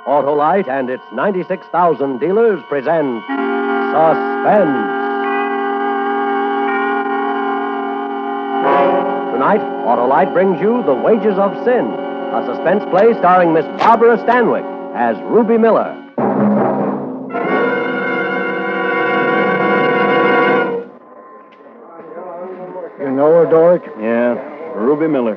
Autolite and its 96,000 dealers present Suspense. Tonight, Autolite brings you The Wages of Sin, a suspense play starring Miss Barbara Stanwyck as Ruby Miller. You know her, Doric? Yeah, Ruby Miller.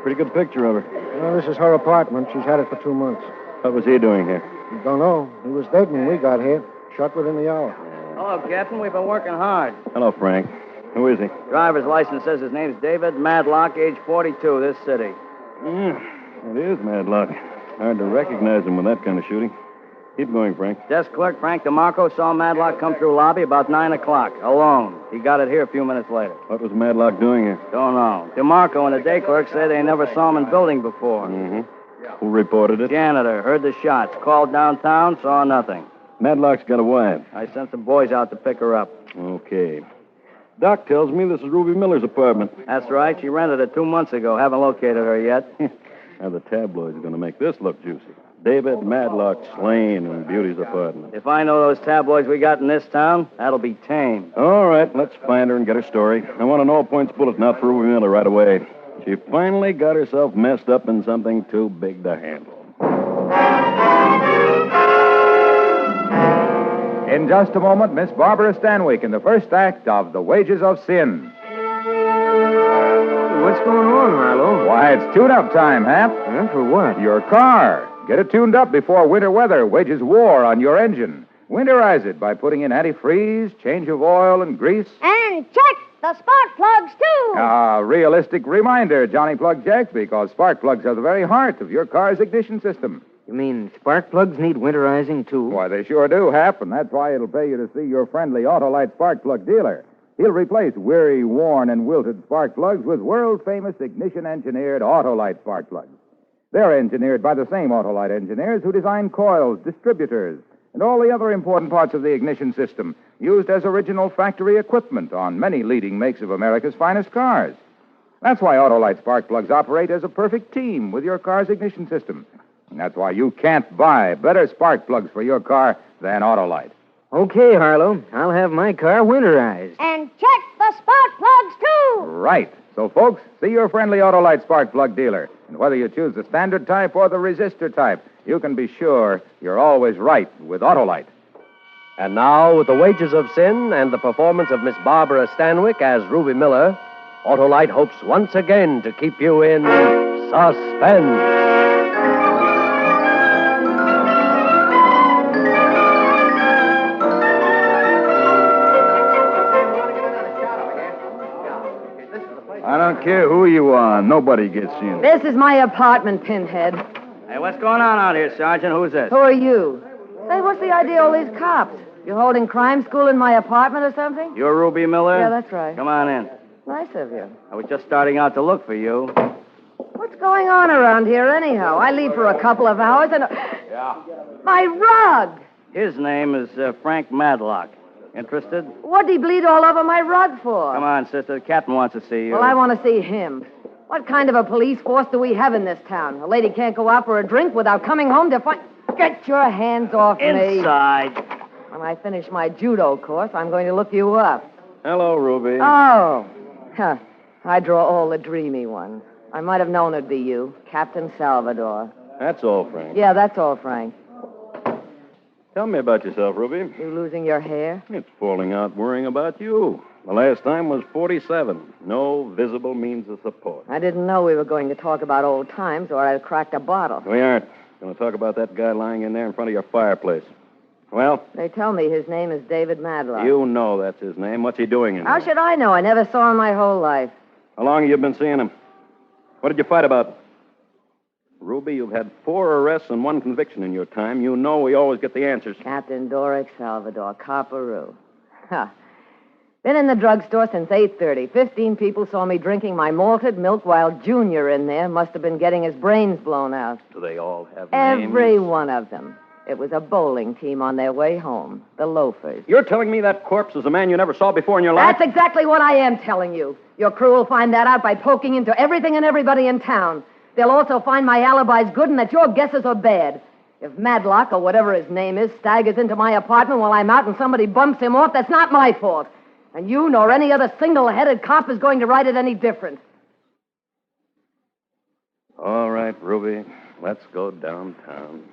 Pretty good picture of her. Well, this is her apartment. She's had it for 2 months. What was he doing here? Don't know. He was dead when we got here. Shot within the hour. Hello, Captain. We've been working hard. Hello, Frank. Who is he? Driver's license says his name's David Madlock, age 42, this city. It is Madlock. Hard to recognize him with that kind of shooting. Keep going, Frank. Desk clerk Frank DeMarco saw Madlock come through lobby about 9 o'clock, alone. He got it here a few minutes later. What was Madlock doing here? Don't know. DeMarco and the day clerk say they never saw him in building before. Mm-hmm. Who reported it? Janitor, heard the shots. Called downtown, saw nothing. Madlock's got a wife. I sent some boys out to pick her up. Okay. Doc tells me this is Ruby Miller's apartment. That's right. She rented it 2 months ago. Haven't located her yet. Now, the tabloids are going to make this look juicy. David Madlock slain in Beauty's apartment. If I know those tabloids we got in this town, that'll be tame. All right, let's find her and get her story. I want an all-points bulletin out for Ruby Miller right away. She finally got herself messed up in something too big to handle. In just a moment, Miss Barbara Stanwyck in the first act of The Wages of Sin. What's going on, Harlow? Why, it's tune-up time, Hap. Huh? For what? Your car. Get it tuned up before winter weather wages war on your engine. Winterize it by putting in antifreeze, change of oil and grease. And check the spark plugs, too. A realistic reminder, Johnny Plug checks, because spark plugs are the very heart of your car's ignition system. You mean spark plugs need winterizing, too? Why, they sure do, Hap, and that's why it'll pay you to see your friendly Autolite spark plug dealer. He'll replace weary, worn, and wilted spark plugs with world-famous ignition-engineered Autolite spark plugs. They're engineered by the same Autolite engineers who design coils, distributors, and all the other important parts of the ignition system, used as original factory equipment on many leading makes of America's finest cars. That's why Autolite spark plugs operate as a perfect team with your car's ignition system. And that's why you can't buy better spark plugs for your car than Autolite. Okay, Harlow. I'll have my car winterized. And check the spark plugs, too. Right. So, folks, see your friendly Autolite spark plug dealer. And whether you choose the standard type or the resistor type, you can be sure you're always right with Autolite. And now, with The Wages of Sin and the performance of Miss Barbara Stanwyck as Ruby Miller, Autolite hopes once again to keep you in suspense. I don't care who you are. Nobody gets in. This is my apartment, Pinhead. Hey, what's going on out here, Sergeant? Who's this? Who are you? Say, what's the idea of all these cops? You holding crime school in my apartment or something? You're Ruby Miller? Yeah, that's right. Come on in. Nice of you. I was just starting out to look for you. What's going on around here, anyhow? I leave for a couple of hours and... Yeah. My rug! His name is Frank Madlock. Interested? What'd he bleed all over my rug for? Come on, sister. The captain wants to see you. Well, I want to see him. What kind of a police force do we have in this town? A lady can't go out for a drink without coming home to find... Get your hands off me. Inside. When I finish my judo course, I'm going to look you up. Hello, Ruby. Oh. Huh. I draw all the dreamy ones. I might have known it'd be you, Captain Salvador. That's all, Frank. Yeah, that's all, Frank. Tell me about yourself, Ruby. You losing your hair? It's falling out worrying about you. The last time was 47. No visible means of support. I didn't know we were going to talk about old times, or I'd have cracked a bottle. We aren't. Going to talk about that guy lying in there in front of your fireplace. Well? They tell me his name is David Madlock. You know that's his name. What's he doing in there? How should I know? I never saw him my whole life. How long have you been seeing him? What did you fight about? Ruby, you've had 4 arrests and 1 conviction in your time. You know we always get the answers. Captain Doric Salvador, Copperoo. Ha. Been in the drugstore since 8:30. 15 people saw me drinking my malted milk while Junior in there must have been getting his brains blown out. Do they all have names? Every one of them. It was a bowling team on their way home. The loafers. You're telling me that corpse is a man you never saw before in your life? That's exactly what I am telling you. Your crew will find that out by poking into everything and everybody in town. They'll also find my alibi's good and that your guesses are bad. If Madlock, or whatever his name is, staggers into my apartment while I'm out and somebody bumps him off, that's not my fault. And you nor any other single-headed cop is going to write it any different. All right, Ruby. Let's go downtown.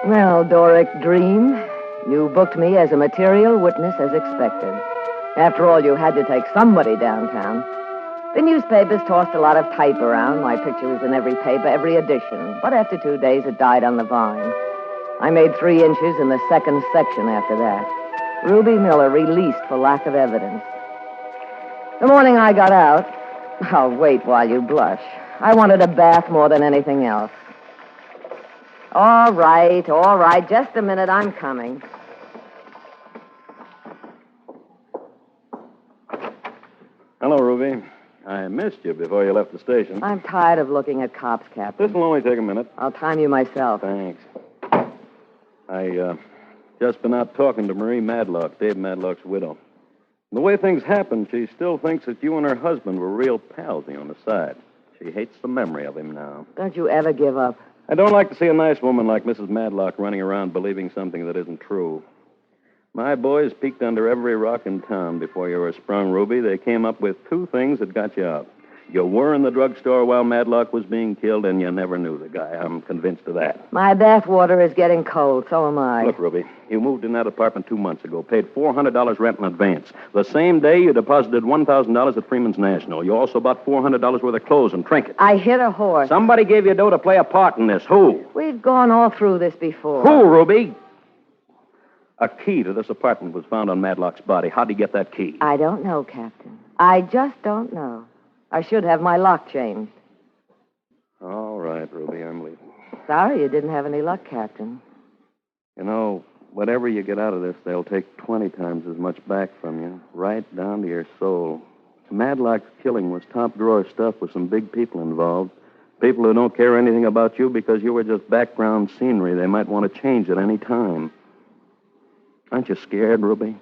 Well, Doric Dream, you booked me as a material witness as expected. After all, you had to take somebody downtown. The newspapers tossed a lot of type around. My picture was in every paper, every edition. But after 2 days, it died on the vine. I made 3 inches in the second section after that. Ruby Miller released for lack of evidence. The morning I got out, I'll wait while you blush. I wanted a bath more than anything else. All right. Just a minute, I'm coming. Hello, Ruby. I missed you before you left the station. I'm tired of looking at cops, Captain. This will only take a minute. I'll time you myself. Thanks. I just been out talking to Marie Madlock, Dave Madlock's widow. The way things happened, she still thinks that you and her husband were real pals on the side. She hates the memory of him now. Don't you ever give up. I don't like to see a nice woman like Mrs. Madlock running around believing something that isn't true. My boys peeked under every rock in town before you were sprung, Ruby. They came up with 2 things that got you out. You were in the drugstore while Madlock was being killed, and you never knew the guy. I'm convinced of that. My bath water is getting cold, so am I. Look, Ruby, you moved in that apartment 2 months ago, paid $400 rent in advance. The same day, you deposited $1,000 at Freeman's National. You also bought $400 worth of clothes and trinkets. I hit a horse. Somebody gave you dough to play a part in this. Who? We've gone all through this before. Who, Ruby? A key to this apartment was found on Madlock's body. How'd he get that key? I don't know, Captain. I just don't know. I should have my lock changed. All right, Ruby, I'm leaving. Sorry you didn't have any luck, Captain. You know, whatever you get out of this, they'll take 20 times as much back from you, right down to your soul. Madlock's killing was top-drawer stuff with some big people involved. People who don't care anything about you because you were just background scenery. They might want to change at any time. Aren't you scared, Ruby?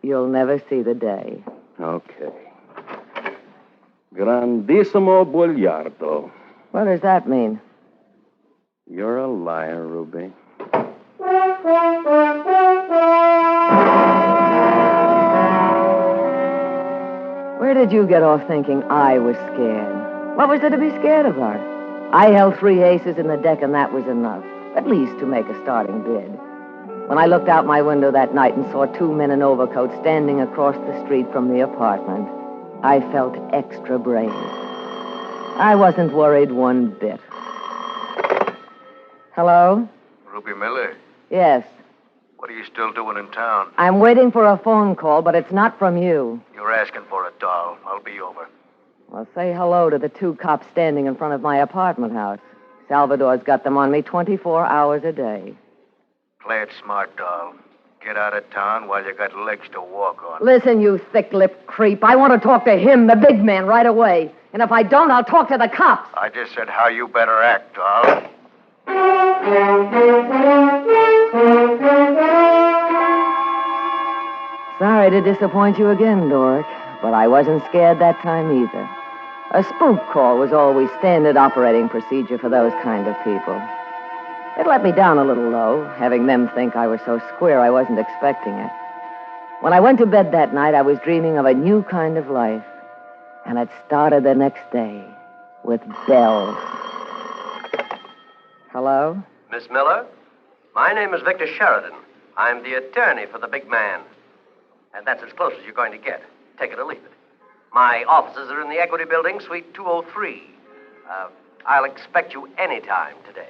You'll never see the day. Okay. Grandissimo bugliardo. What does that mean? You're a liar, Ruby. Where did you get off thinking I was scared? What was there to be scared about? I held 3 aces in the deck, and that was enough, at least to make a starting bid. When I looked out my window that night and saw 2 men in overcoats standing across the street from the apartment, I felt extra brave. I wasn't worried one bit. Hello? Ruby Miller, Yes. what are you still doing in town? I'm waiting for a phone call, but it's not from you. You're asking for a doll. I'll be over. Well, say hello to the 2 cops standing in front of my apartment house. Salvador's got them on me 24 hours a day. Play it smart, doll. Get out of town while you got legs to walk on. Listen, you thick-lipped creep. I want to talk to him, the big man, right away. And if I don't, I'll talk to the cops. I just said how you better act, doll. Sorry to disappoint you again, Doric, but I wasn't scared that time either. A spook call was always standard operating procedure for those kind of people. It let me down a little, though, having them think I was so square I wasn't expecting it. When I went to bed that night, I was dreaming of a new kind of life. And it started the next day with bells. Hello? Miss Miller, my name is Victor Sheridan. I'm the attorney for the big man. And that's as close as you're going to get. Take it or leave it. My offices are in the Equity Building, Suite 203. I'll expect you any time today.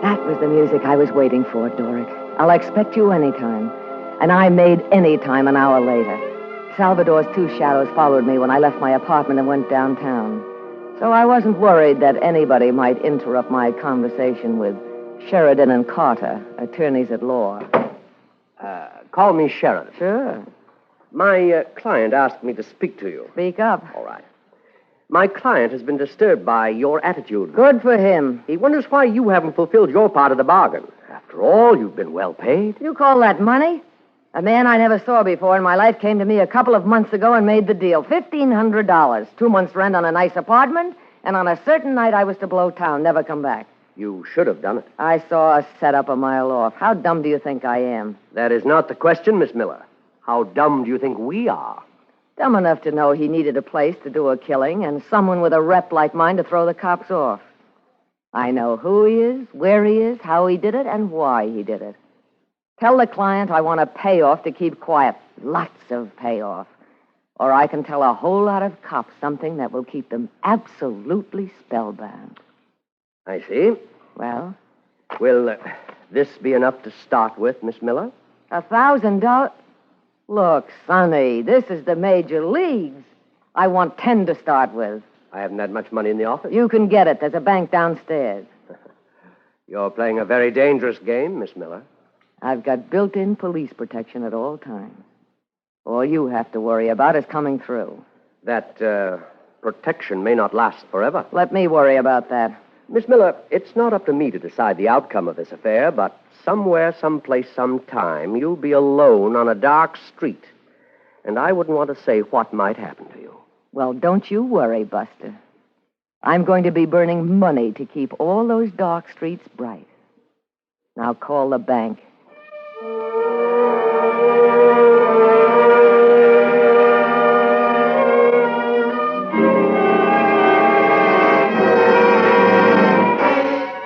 That was the music I was waiting for, Doric. I'll expect you anytime. And I made any time an hour later. Salvador's 2 shadows followed me when I left my apartment and went downtown. So I wasn't worried that anybody might interrupt my conversation with Sheridan and Carter, attorneys at law. Call me Sheridan. Sure. My client asked me to speak to you. Speak up. All right. My client has been disturbed by your attitude. Good for him. He wonders why you haven't fulfilled your part of the bargain. After all, you've been well paid. You call that money? A man I never saw before in my life came to me a couple of months ago and made the deal. $1,500. 2 months' rent on a nice apartment, and on a certain night I was to blow town, never come back. You should have done it. I saw a setup a mile off. How dumb do you think I am? That is not the question, Miss Miller. How dumb do you think we are? Dumb enough to know he needed a place to do a killing and someone with a rep like mine to throw the cops off. I know who he is, where he is, how he did it, and why he did it. Tell the client I want a payoff to keep quiet. Lots of payoff. Or I can tell a whole lot of cops something that will keep them absolutely spellbound. I see. Well? Will this be enough to start with, Miss Miller? $1,000? Look, Sonny, this is the major leagues. I want 10 to start with. I haven't had much money in the office. You can get it. There's a bank downstairs. You're playing a very dangerous game, Miss Miller. I've got built-in police protection at all times. All you have to worry about is coming through. That protection may not last forever. Let me worry about that. Miss Miller, it's not up to me to decide the outcome of this affair, but somewhere, someplace, sometime, you'll be alone on a dark street. And I wouldn't want to say what might happen to you. Well, don't you worry, Buster. I'm going to be burning money to keep all those dark streets bright. Now call the bank.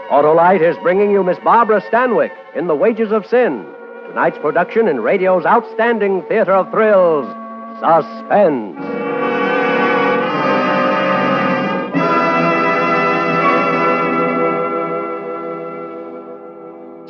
Autolite is bringing you Miss Barbara Stanwyck in The Wages of Sin. Tonight's production in radio's outstanding theater of thrills, Suspense.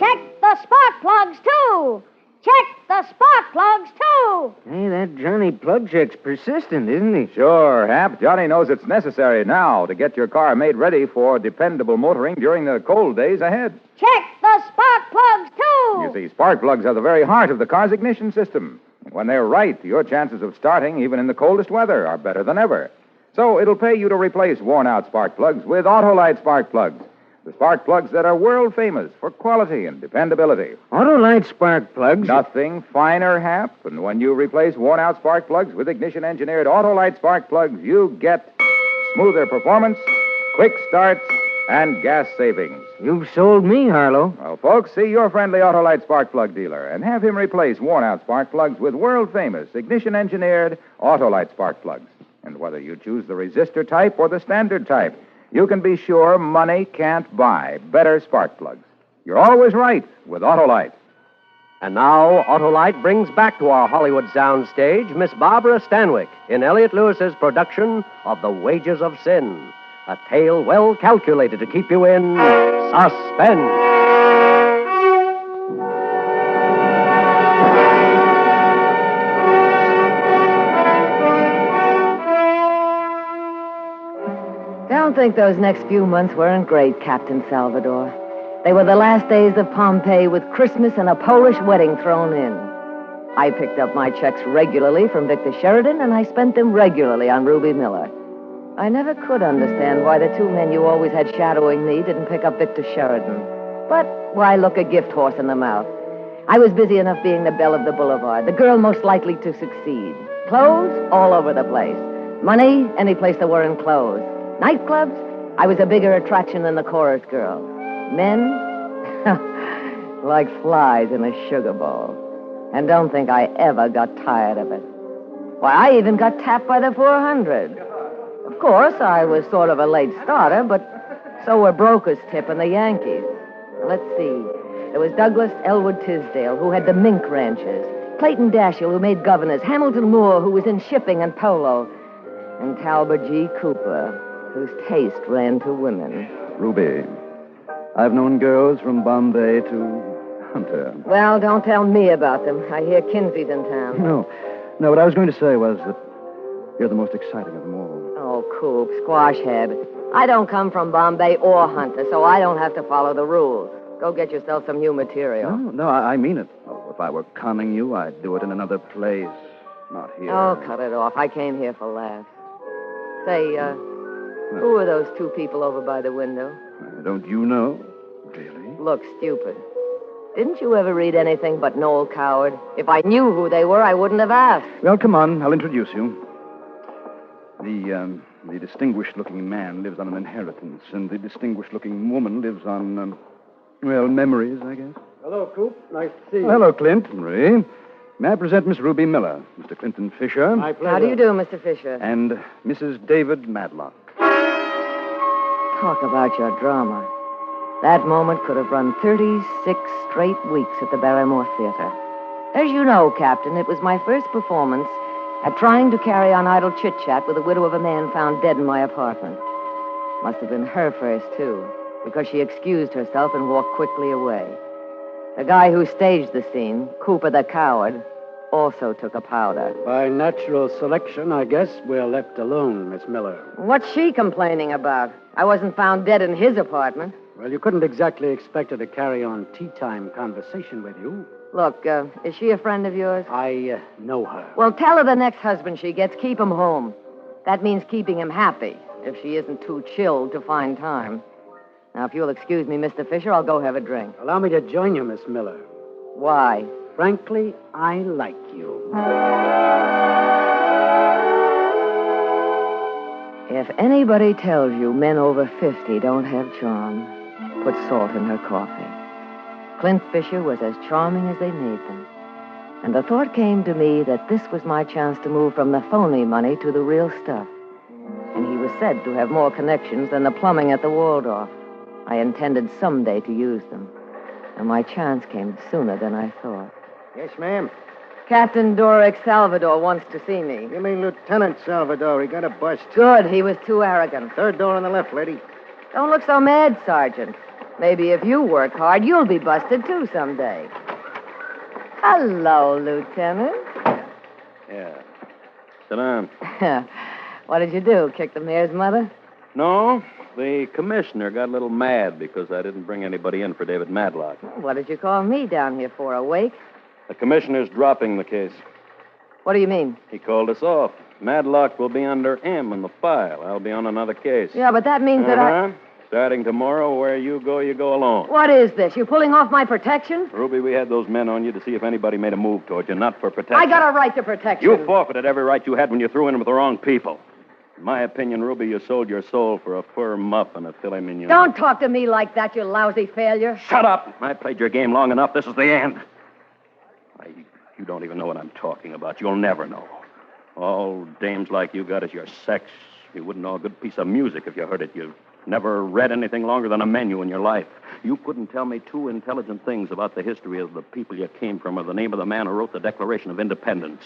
Check the spark plugs, too. Check the spark plugs, too. Hey, that Johnny Plug Check's persistent, isn't he? Sure, Hap. Johnny knows it's necessary now to get your car made ready for dependable motoring during the cold days ahead. Check the spark plugs, too. You see, spark plugs are the very heart of the car's ignition system. And when they're right, your chances of starting, even in the coldest weather, are better than ever. So it'll pay you to replace worn-out spark plugs with Autolite spark plugs. The spark plugs that are world famous for quality and dependability. Autolite spark plugs? Nothing finer, Hap. And when you replace worn-out spark plugs with ignition-engineered Autolite spark plugs, you get smoother performance, quick starts, and gas savings. You've sold me, Harlow. Well, folks, see your friendly Autolite spark plug dealer and have him replace worn-out spark plugs with world-famous ignition-engineered Autolite spark plugs. And whether you choose the resistor type or the standard type, you can be sure money can't buy better spark plugs. You're always right with Autolite. And now, Autolite brings back to our Hollywood soundstage Miss Barbara Stanwyck in Elliot Lewis's production of The Wages of Sin, a tale well calculated to keep you in suspense. Don't think those next few months weren't great, Captain Salvador. They were the last days of Pompeii with Christmas and a Polish wedding thrown in. I picked up my checks regularly from Victor Sheridan, and I spent them regularly on Ruby Miller. I never could understand why the two men you always had shadowing me didn't pick up Victor Sheridan. But why look a gift horse in the mouth? I was busy enough being the belle of the boulevard, the girl most likely to succeed. Clothes all over the place. Money any place there were in clothes. Nightclubs, I was a bigger attraction than the chorus girl. Men, like flies in a sugar bowl. And don't think I ever got tired of it. Why, I even got tapped by the 400. Of course, I was sort of a late starter, but so were Broker's Tip and the Yankees. Let's see. There was Douglas Elwood Tisdale, who had the mink ranches. Clayton Dashiell, who made governors. Hamilton Moore, who was in shipping and polo. And Talbot G. Cooper, whose taste ran to women. Ruby, I've known girls from Bombay to Hunter. Well, don't tell me about them. I hear Kinsey's in town. No, what I was going to say was that you're the most exciting of them all. Oh, Coop, squash head. I don't come from Bombay or Hunter, so I don't have to follow the rules. Go get yourself some new material. No, I mean it. Oh, if I were conning you, I'd do it in another place, not here. Oh, cut it off. I came here for laughs. Say, who are those two people over by the window? Don't you know? Really? Look stupid. Didn't you ever read anything but Noel Coward? If I knew who they were, I wouldn't have asked. Well, come on. I'll introduce you. The distinguished-looking man lives on an inheritance, and the distinguished-looking woman lives on, memories, I guess. Hello, Coop. Nice to see you. Hello, Clint. Ray. May I present Miss Ruby Miller, Mr. Clinton Fisher. My pleasure. How do you do, Mr. Fisher? And Mrs. David Madlock. Talk about your drama. That moment could have run 36 straight weeks at the Barrymore Theater. As you know, Captain, it was my first performance at trying to carry on idle chit-chat with the widow of a man found dead in my apartment. Must have been her first, too, because she excused herself and walked quickly away. The guy who staged the scene, Cooper the Coward, also took a powder. By natural selection, I guess we're left alone, Miss Miller. What's she complaining about? I wasn't found dead in his apartment. Well, you couldn't exactly expect her to carry on tea-time conversation with you. Look, is she a friend of yours? I know her. Well, tell her the next husband she gets, keep him home. That means keeping him happy, if she isn't too chilled to find time. Now, if you'll excuse me, Mr. Fisher, I'll go have a drink. Allow me to join you, Miss Miller. Why? Frankly, I like you. If anybody tells you men over 50 don't have charm, put salt in her coffee. Clint Fisher was as charming as they made them. And the thought came to me that this was my chance to move from the phony money to the real stuff. And he was said to have more connections than the plumbing at the Waldorf. I intended someday to use them. And my chance came sooner than I thought. Yes, ma'am. Captain Doric Salvador wants to see me. You mean Lieutenant Salvador? He got a bust. Good, he was too arrogant. Third door on the left, lady. Don't look so mad, Sergeant. Maybe if you work hard, you'll be busted, too, someday. Hello, Lieutenant. Yeah. Sit down. What did you do, kick the mayor's mother? No, the commissioner got a little mad because I didn't bring anybody in for David Madlock. What did you call me down here for, a wake? The commissioner's dropping the case. What do you mean? He called us off. Madlock will be under M in the file. I'll be on another case. Yeah, but that means that I... Starting tomorrow, where you go alone. What is this? You pulling off my protection? Ruby, we had those men on you to see if anybody made a move towards you, not for protection. I got a right to protection. You forfeited every right you had when you threw in with the wrong people. In my opinion, Ruby, you sold your soul for a fur muff and a filet mignon. Don't talk to me like that, you lousy failure. Shut up! I played your game long enough. This is the end. You don't even know what I'm talking about. You'll never know. All dames like you got is your sex. You wouldn't know a good piece of music if you heard it. You've never read anything longer than a menu in your life. You couldn't tell me two intelligent things about the history of the people you came from or the name of the man who wrote the Declaration of Independence.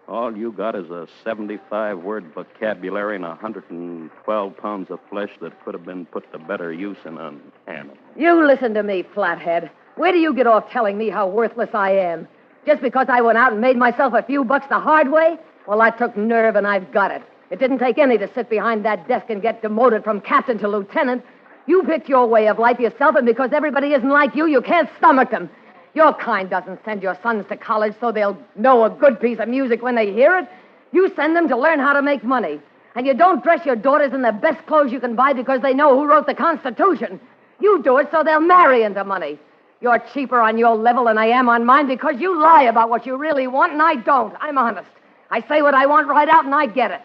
All you got is a 75-word vocabulary and 112 pounds of flesh that could have been put to better use in an animal. You listen to me, flathead. Where do you get off telling me how worthless I am? Just because I went out and made myself a few bucks the hard way? Well, I took nerve and I've got it. It didn't take any to sit behind that desk and get demoted from captain to lieutenant. You picked your way of life yourself, and because everybody isn't like you can't stomach them. Your kind doesn't send your sons to college so they'll know a good piece of music when they hear it. You send them to learn how to make money. And you don't dress your daughters in the best clothes you can buy because they know who wrote the Constitution. You do it so they'll marry into money. You're cheaper on your level than I am on mine because you lie about what you really want, and I don't. I'm honest. I say what I want right out, and I get it.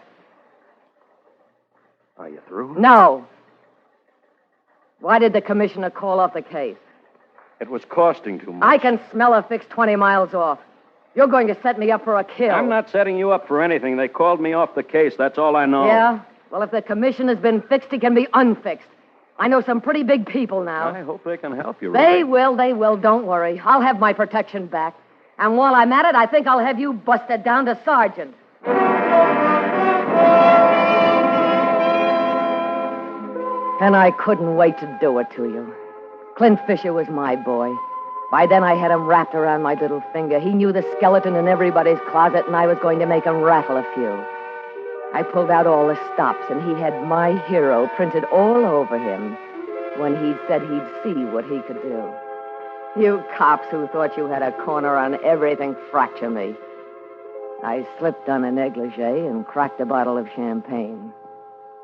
Are you through? No. Why did the commissioner call off the case? It was costing too much. I can smell a fix 20 miles off. You're going to set me up for a kill. I'm not setting you up for anything. They called me off the case. That's all I know. Yeah? Well, if the commissioner's been fixed, he can be unfixed. I know some pretty big people now. I hope they can help you, Ruby. They will. Don't worry. I'll have my protection back. And while I'm at it, I think I'll have you busted down to sergeant. And I couldn't wait to do it to you. Clint Fisher was my boy. By then, I had him wrapped around my little finger. He knew the skeleton in everybody's closet, and I was going to make him rattle a few. I pulled out all the stops, and he had my hero printed all over him when he said he'd see what he could do. You cops who thought you had a corner on everything fracture me. I slipped on a negligee and cracked a bottle of champagne.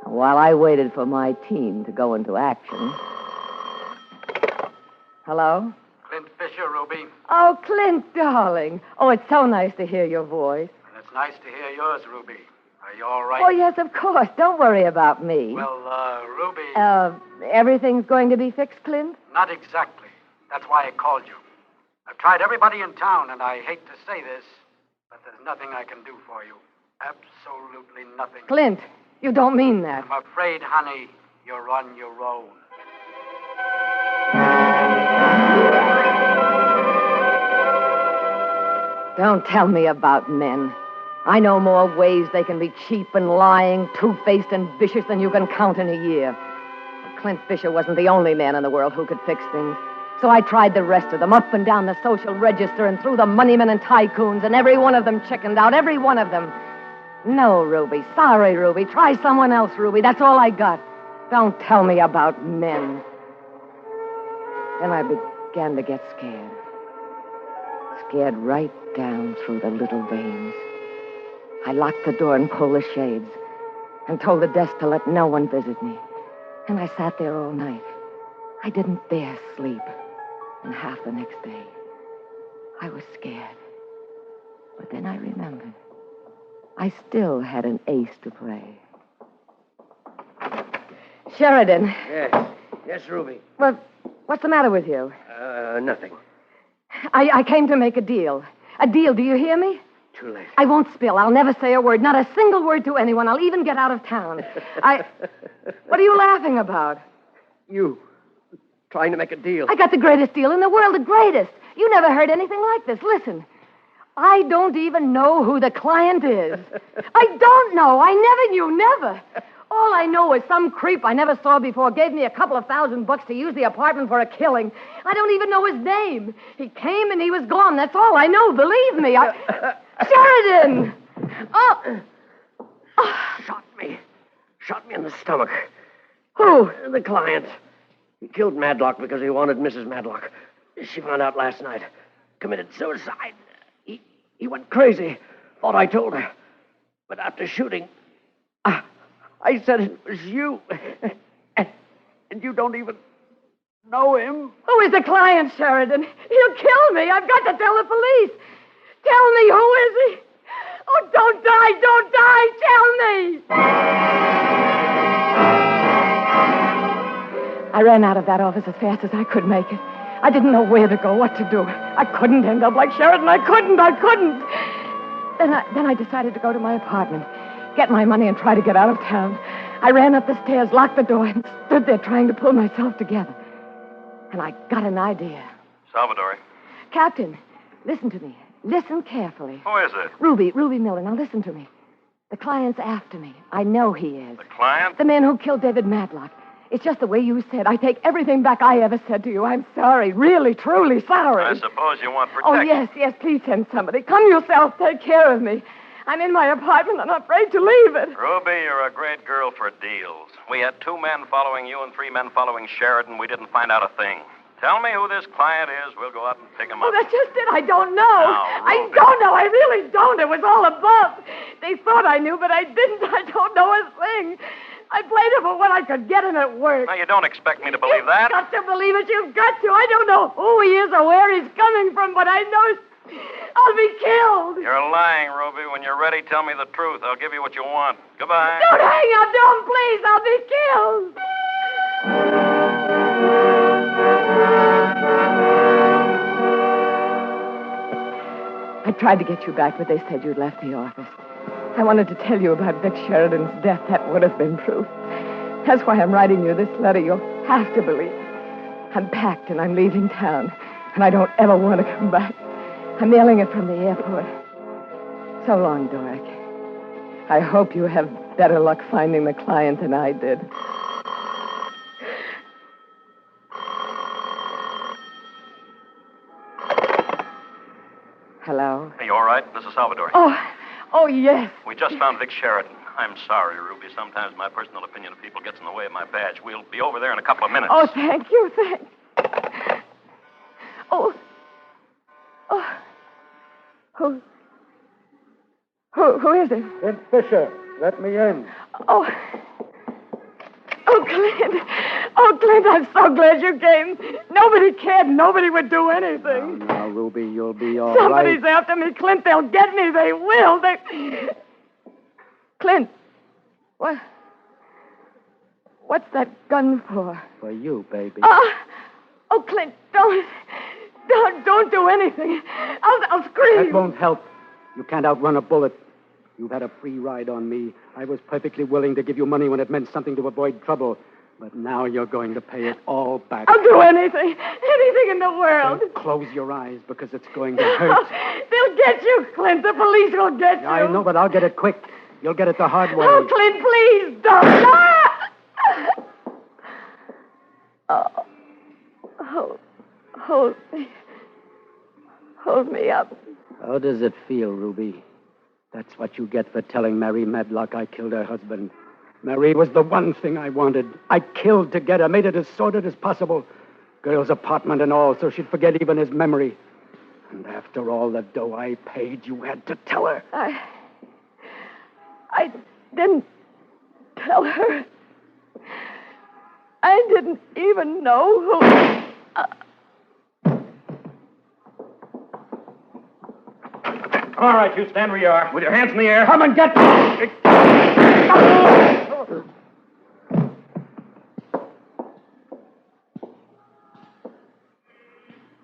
While I waited for my team to go into action... Hello? Clint Fisher. Fisher, Ruby. Oh, Clint, darling. Oh, it's so nice to hear your voice. And it's nice to hear yours, Ruby. Are you all right? Oh, yes, of course. Don't worry about me. Well, Ruby... Everything's going to be fixed, Clint? Not exactly. That's why I called you. I've tried everybody in town, and I hate to say this, but there's nothing I can do for you. Absolutely nothing. Clint, you don't mean that. I'm afraid, honey, you're on your own. Don't tell me about men. I know more ways they can be cheap and lying, two-faced and vicious than you can count in a year. But Clint Fisher wasn't the only man in the world who could fix things. So I tried the rest of them, up and down the social register and through the moneymen and tycoons, and every one of them chickened out, every one of them. No, Ruby. Sorry, Ruby. Try someone else, Ruby. That's all I got. Don't tell me about men. Then I began to get scared. Scared right down through the little veins. I locked the door and pulled the shades and told the desk to let no one visit me. And I sat there all night. I didn't dare sleep. And half the next day, I was scared. But then I remembered. I still had an ace to play. Sheridan. Yes. Yes, Ruby. Well, what's the matter with you? Nothing. I came to make a deal. A deal, do you hear me? Too late. I won't spill. I'll never say a word, not a single word to anyone. I'll even get out of town. What are you laughing about? You. Trying to make a deal. I got the greatest deal in the world, the greatest. You never heard anything like this. Listen, I don't even know who the client is. I don't know. I never knew, never. All I know is some creep I never saw before gave me a couple of $1,000 to use the apartment for a killing. I don't even know his name. He came and he was gone. That's all I know. Believe me. Sheridan! Oh. Shot me. Shot me in the stomach. Who? The client. He killed Madlock because he wanted Mrs. Madlock. She found out last night. Committed suicide. He went crazy. Thought I told her. But after shooting, I said it was you. And you don't even know him. Who is the client, Sheridan? He'll kill me. I've got to tell the police. Tell me, who is he? Oh, don't die. Tell me. I ran out of that office as fast as I could make it. I didn't know where to go, what to do. I couldn't end up like Sheridan. I couldn't. Then I decided to go to my apartment, get my money, and try to get out of town. I ran up the stairs, locked the door, and stood there trying to pull myself together. And I got an idea. Salvatore. Captain, listen to me. Listen carefully. Who is it? Ruby Miller. Now listen to me. The client's after me. I know he is. The client? The man who killed David Madlock. It's just the way you said. I take everything back I ever said to you. I'm sorry. Really, truly sorry. I suppose you want protection. Oh, yes. Please send somebody. Come yourself. Take care of me. I'm in my apartment and I'm afraid to leave it. Ruby, you're a great girl for deals. We had 2 men following you and 3 men following Sheridan. We didn't find out a thing. Tell me who this client is. We'll go out and pick him up. Oh, that's just it. I don't know. Now, I don't know. I really don't. It was all above. They thought I knew, but I didn't. I don't know a thing. I played it for what I could get, and it worked. Now, you don't expect me to believe that. You've got to believe it. You've got to. I don't know who he is or where he's coming from, but I know I'll be killed. You're lying, Ruby. When you're ready, tell me the truth. I'll give you what you want. Goodbye. Don't hang up. Don't, please. I'll be killed. I tried to get you back, but they said you'd left the office. I wanted to tell you about Vic Sheridan's death. That would have been proof. That's why I'm writing you this letter. You'll have to believe it. I'm packed and I'm leaving town, and I don't ever want to come back. I'm mailing it from the airport. So long, Doric. I hope you have better luck finding the client than I did. Hello? Are you all right? This is Salvatore. Oh, yes. We just found Vic Sheridan. I'm sorry, Ruby. Sometimes my personal opinion of people gets in the way of my badge. We'll be over there in a couple of minutes. Oh, thank you. Who is it? Clint Fisher. Let me in. Oh, Clint. Oh, Clint, I'm so glad you came. Nobody cared. Nobody would do anything. Now, Ruby, you'll be all Somebody's right. after me, Clint. They'll get me. They will. Clint, what's that gun for? For you, baby. Oh, Clint, don't do anything. I'll scream. That won't help. You can't outrun a bullet. You've had a free ride on me. I was perfectly willing to give you money when it meant something to avoid trouble. But now you're going to pay it all back. I'll do anything in the world. Don't close your eyes because it's going to hurt. They'll get you, Clint. The police will get you. I know, but I'll get it quick. You'll get it the hard way. Oh, Clint, please don't. Hold me. Hold me up. How does it feel, Ruby? That's what you get for telling Mary Medlock I killed her husband. Mary was the one thing I wanted. I killed to get her, made it as sordid as possible. Girl's apartment and all, so she'd forget even his memory. And after all the dough I paid, you had to tell her. I didn't tell her. I didn't even know who... All right, you stand where you are, with your hands in the air. Come and get me!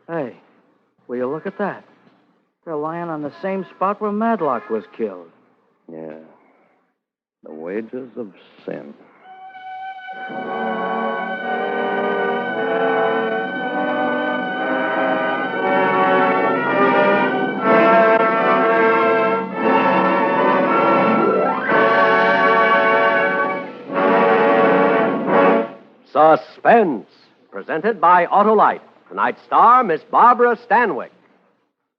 Hey, will you look at that? They're lying on the same spot where Madlock was killed. Yeah. The wages of sin. Suspense, presented by Autolite. Tonight's star, Miss Barbara Stanwyck.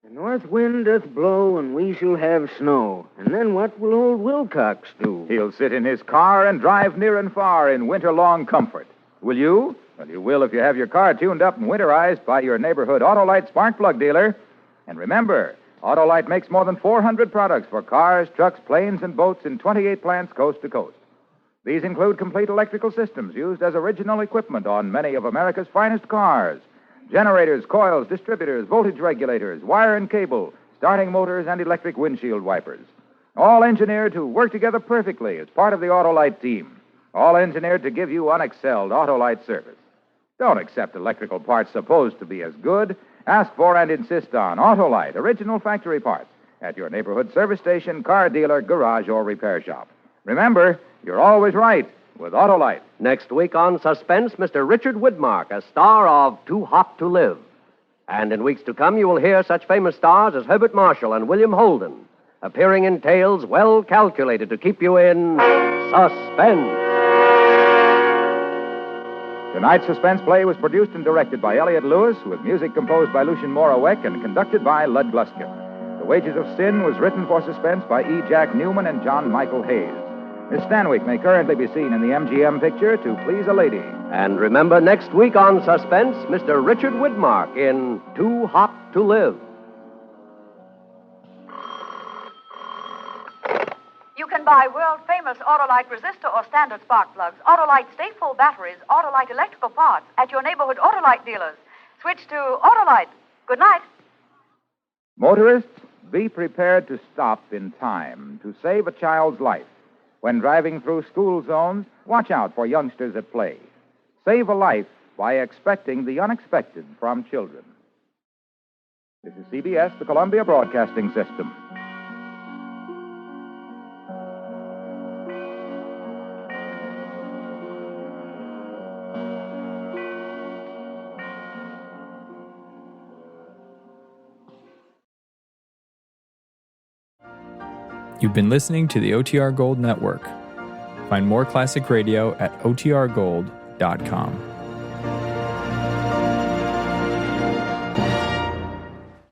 The north wind doth blow, and we shall have snow. And then what will old Wilcox do? He'll sit in his car and drive near and far in winter-long comfort. Will you? Well, you will if you have your car tuned up and winterized by your neighborhood Autolite spark plug dealer. And remember, Autolite makes more than 400 products for cars, trucks, planes, and boats in 28 plants coast to coast. These include complete electrical systems used as original equipment on many of America's finest cars. Generators, coils, distributors, voltage regulators, wire and cable, starting motors, and electric windshield wipers. All engineered to work together perfectly as part of the Autolite team. All engineered to give you unexcelled Autolite service. Don't accept electrical parts supposed to be as good. Ask for and insist on Autolite original factory parts at your neighborhood service station, car dealer, garage, or repair shop. Remember, you're always right with Autolite. Next week on Suspense, Mr. Richard Widmark, a star of Too Hot to Live. And in weeks to come, you will hear such famous stars as Herbert Marshall and William Holden, appearing in tales well calculated to keep you in suspense. Tonight's suspense play was produced and directed by Elliott Lewis, with music composed by Lucien Morawek and conducted by Lud Gluskin. The Wages of Sin was written for suspense by E. Jack Newman and John Michael Hayes. Miss Stanwyck may currently be seen in the MGM picture To Please a Lady. And remember, next week on Suspense, Mr. Richard Widmark in Too Hot to Live. You can buy world-famous Autolite resistor or standard spark plugs, Autolite stateful batteries, Autolite electrical parts at your neighborhood Autolite dealers. Switch to Autolite. Good night. Motorists, be prepared to stop in time to save a child's life. When driving through school zones, watch out for youngsters at play. Save a life by expecting the unexpected from children. This is CBS, the Columbia Broadcasting System. You've been listening to the OTR Gold Network. Find more classic radio at otrgold.com.